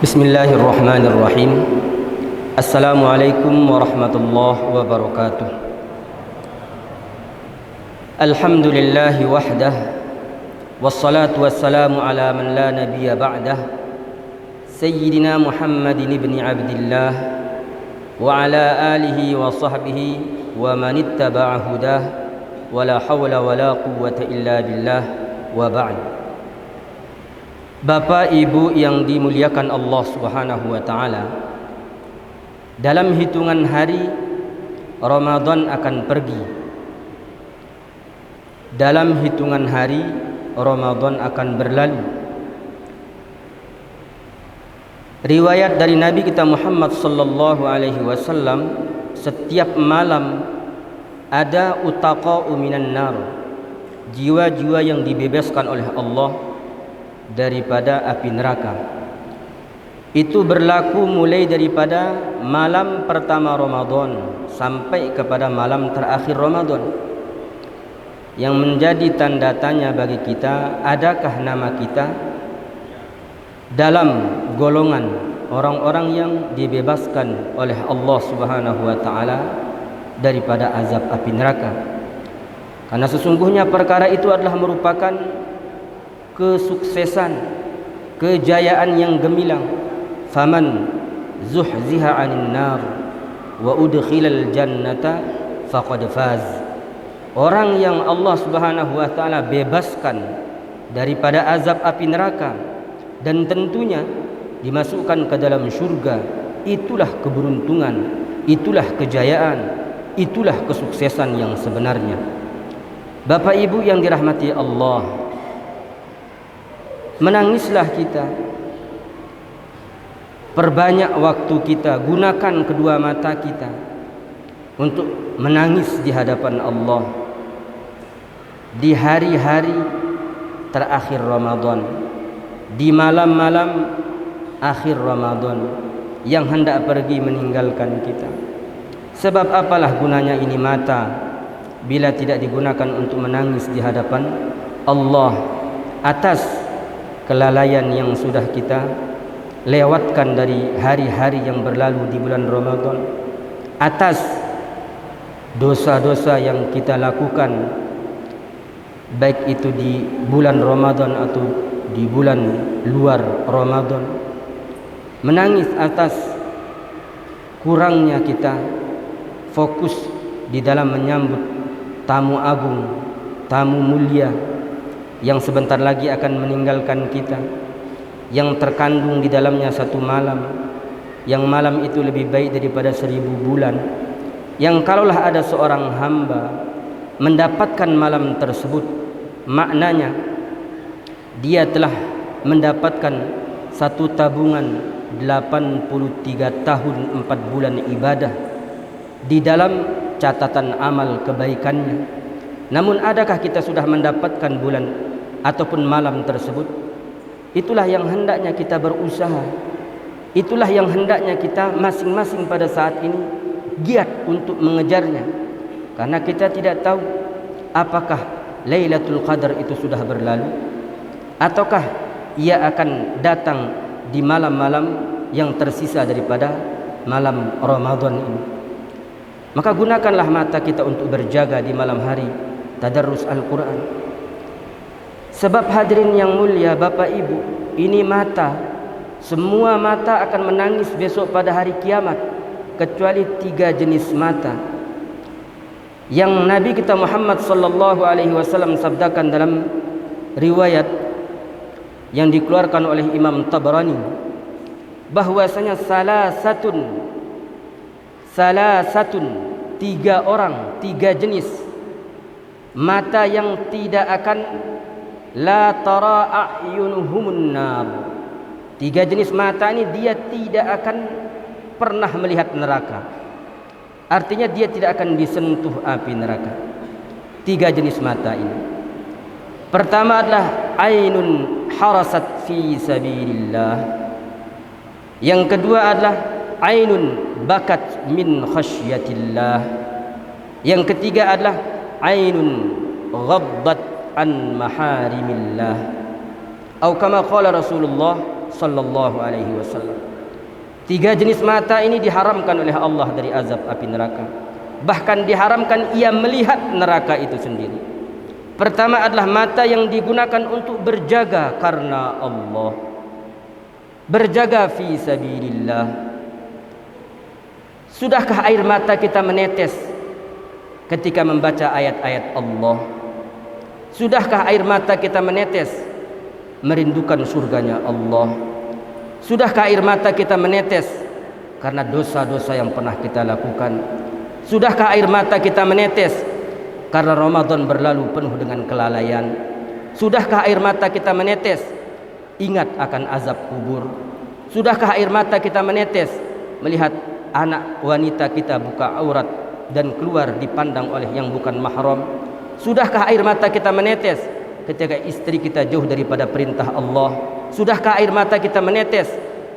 Bismillahirrahmanirrahim. Assalamualaikum warahmatullahi wabarakatuh. Alhamdulillahi wahdah, wassalatu wassalamu ala man la nabiyya ba'dah, Sayyidina Muhammadin ibni Abdillah wa ala alihi wa sahbihi wa man ittaba'a hudah, wa la hawla wa la quwwata illa billah, wa ba'd. Bapak Ibu yang dimuliakan Allah Subhanahu wa taala, dalam hitungan hari Ramadan akan pergi. Dalam hitungan hari Ramadan akan berlalu. Riwayat dari Nabi kita Muhammad sallallahu alaihi wasallam, setiap malam ada utaqa'u minan nar, jiwa-jiwa yang dibebaskan oleh Allah daripada api neraka. Itu berlaku mulai daripada malam pertama Ramadan sampai kepada malam terakhir Ramadan. Yang menjadi tanda tanya bagi kita, adakah nama kita dalam golongan orang-orang yang dibebaskan oleh Allah Subhanahu wa taala daripada azab api neraka? Karena sesungguhnya perkara itu adalah merupakan kesuksesan, kejayaan yang gemilang. Faman zuhziha 'anil nar wa udkhilal jannata faqad faz. Orang yang Allah Subhanahu wa taala bebaskan daripada azab api neraka dan tentunya dimasukkan ke dalam syurga, itulah keberuntungan, itulah kejayaan, itulah kesuksesan yang sebenarnya. Bapak Ibu yang dirahmati Allah, menangislah kita, perbanyak waktu kita, gunakan kedua mata kita untuk menangis di hadapan Allah di hari-hari terakhir Ramadan, di malam-malam akhir Ramadan yang hendak pergi meninggalkan kita. Sebab apalah gunanya ini mata bila tidak digunakan untuk menangis di hadapan Allah atas kelalaian yang sudah kita lewatkan dari hari-hari yang berlalu di bulan Ramadan, atas dosa-dosa yang kita lakukan baik itu di bulan Ramadan atau di bulan luar Ramadan. Menangis atas kurangnya kita fokus di dalam menyambut tamu agung, tamu mulia yang sebentar lagi akan meninggalkan kita, yang terkandung di dalamnya satu malam, yang malam itu lebih baik daripada 1000 bulan, yang kalaulah ada seorang hamba mendapatkan malam tersebut, maknanya dia telah mendapatkan satu tabungan 83 tahun 4 bulan ibadah di dalam catatan amal kebaikannya. Namun adakah kita sudah mendapatkan bulan ataupun malam tersebut? Itulah yang hendaknya kita berusaha. Itulah yang hendaknya kita masing-masing pada saat ini giat untuk mengejarnya. Karena kita tidak tahu apakah Lailatul Qadar itu sudah berlalu ataukah ia akan datang di malam-malam yang tersisa daripada malam Ramadan ini. Maka gunakanlah mata kita untuk berjaga di malam hari tadarrus Al-Quran. Sebab hadirin yang mulia, Bapak Ibu, ini mata, semua mata akan menangis besok pada hari kiamat, kecuali 3 jenis mata yang Nabi kita Muhammad sallallahu alaihi wasallam sabdakan dalam riwayat yang dikeluarkan oleh Imam Tabrani, bahwasanya salasatun 3 orang, 3 jenis mata yang tidak akan la tara a'yunuhumun nar. 3 jenis mata ini dia tidak akan pernah melihat neraka. Artinya dia tidak akan disentuh api neraka. 3 jenis mata ini. Pertama adalah ainun harasat fi sabilillah. Yang kedua adalah ainun bakat min khasyatillah. Yang ketiga adalah ainun ghaddat an maharimillah. Atau kama qala Rasulullah sallallahu alaihi wasallam. 3 jenis mata ini diharamkan oleh Allah dari azab api neraka. Bahkan diharamkan ia melihat neraka itu sendiri. Pertama adalah mata yang digunakan untuk berjaga karena Allah, berjaga fi sabilillah. Sudahkah air mata kita menetes ketika membaca ayat-ayat Allah? Sudahkah air mata kita menetes merindukan surganya Allah? Sudahkah air mata kita menetes karena dosa-dosa yang pernah kita lakukan? Sudahkah air mata kita menetes karena Ramadan berlalu penuh dengan kelalaian? Sudahkah air mata kita menetes ingat akan azab kubur? Sudahkah air mata kita menetes melihat anak wanita kita buka aurat dan keluar dipandang oleh yang bukan mahram? Sudahkah air mata kita menetes ketika istri kita jauh daripada perintah Allah? Sudahkah air mata kita menetes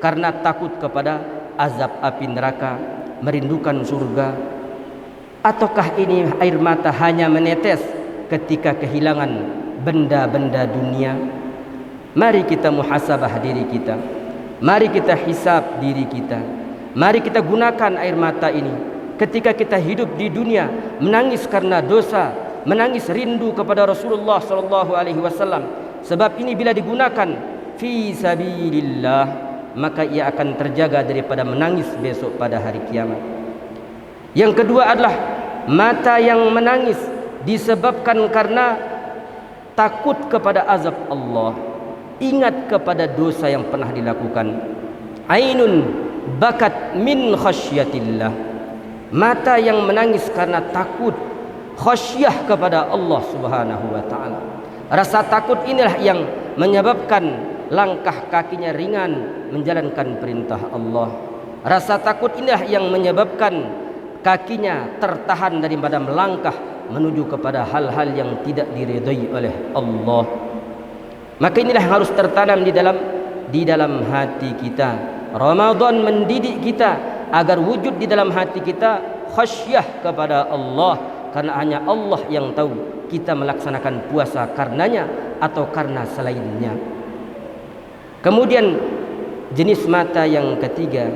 karena takut kepada azab api neraka, merindukan surga? Ataukah ini air mata hanya menetes ketika kehilangan benda-benda dunia? Mari kita muhasabah diri kita. Mari kita hisab diri kita. Mari kita gunakan air mata ini ketika kita hidup di dunia, menangis karena dosa, menangis rindu kepada Rasulullah sallallahu alaihi wasallam. Sebab ini bila digunakan fi sabilillah, maka ia akan terjaga daripada menangis besok pada hari kiamat. Yang kedua adalah mata yang menangis disebabkan karena takut kepada azab Allah, ingat kepada dosa yang pernah dilakukan. Ainun bakat min khasyatillah, mata yang menangis karena takut, khasyah kepada Allah Subhanahu wa taala. Rasa takut inilah yang menyebabkan langkah kakinya ringan menjalankan perintah Allah. Rasa takut inilah yang menyebabkan kakinya tertahan daripada melangkah menuju kepada hal-hal yang tidak diridhai oleh Allah. Maka inilah yang harus tertanam di dalam hati kita. Ramadan mendidik kita agar wujud di dalam hati kita khasyah kepada Allah, karena hanya Allah yang tahu kita melaksanakan puasa karenanya atau karena selainnya. Kemudian jenis mata yang ketiga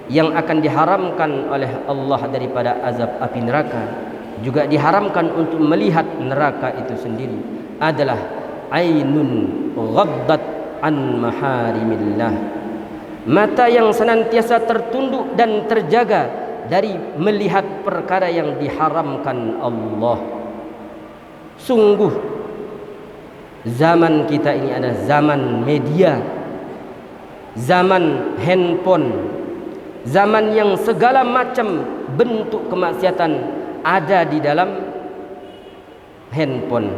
yang akan diharamkan oleh Allah daripada azab api neraka, juga diharamkan untuk melihat neraka itu sendiri, adalah ainun ghaddat an maharimillah, mata yang senantiasa tertunduk dan terjaga dari melihat perkara yang diharamkan Allah. Sungguh zaman kita ini adalah zaman media, zaman handphone, zaman yang segala macam bentuk kemaksiatan ada di dalam handphone.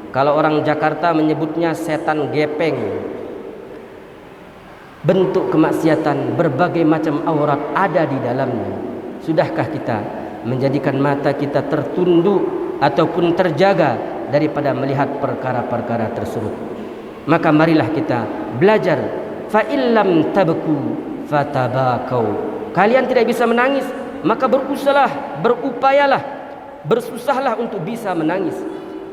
Kalau orang Jakarta menyebutnya setan gepeng. Bentuk kemaksiatan, berbagai macam aurat ada di dalamnya. Sudahkah kita menjadikan mata kita tertunduk ataupun terjaga daripada melihat perkara-perkara tersebut? Maka marilah kita belajar. Fa illam tabku fatabakau. Kalian tidak bisa menangis, maka berusahalah, berupayalah, bersusahlah untuk bisa menangis.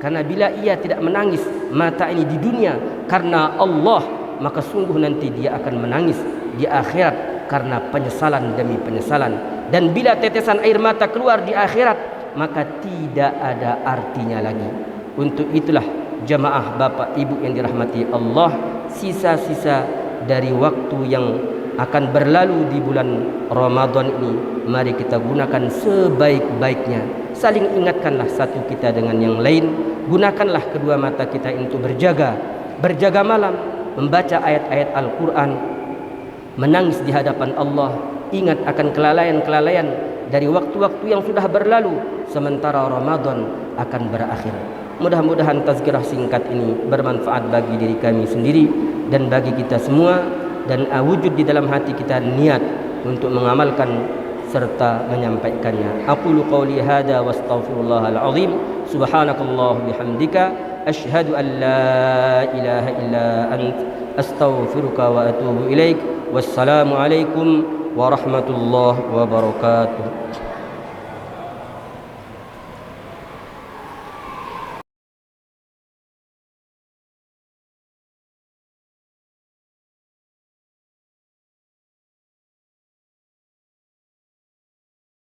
Karena bila ia tidak menangis mata ini di dunia karena Allah, maka sungguh nanti dia akan menangis di akhirat karena penyesalan demi penyesalan. Dan bila tetesan air mata keluar di akhirat, maka tidak ada artinya lagi. Untuk itulah jamaah bapak ibu yang dirahmati Allah, sisa-sisa dari waktu yang akan berlalu di bulan Ramadan ini, mari kita gunakan sebaik-baiknya. Saling ingatkanlah satu kita dengan yang lain. Gunakanlah kedua mata kita untuk berjaga malam, membaca ayat-ayat Al-Quran, menangis di hadapan Allah, ingat akan kelalaian-kelalaian dari waktu-waktu yang sudah berlalu sementara Ramadan akan berakhir. Mudah-mudahan tazkirah singkat ini bermanfaat bagi diri kami sendiri dan bagi kita semua, dan wujud di dalam hati kita niat untuk mengamalkan serta menyampaikannya. Aqulu qawli hadza wa astaghfirullahal azim. Subhanakallah bihamdika asyhadu an la ilaha illa ant astaghfiruka wa atubu ilaik. Wassalamu alaikum warahmatullahi wabarakatuh.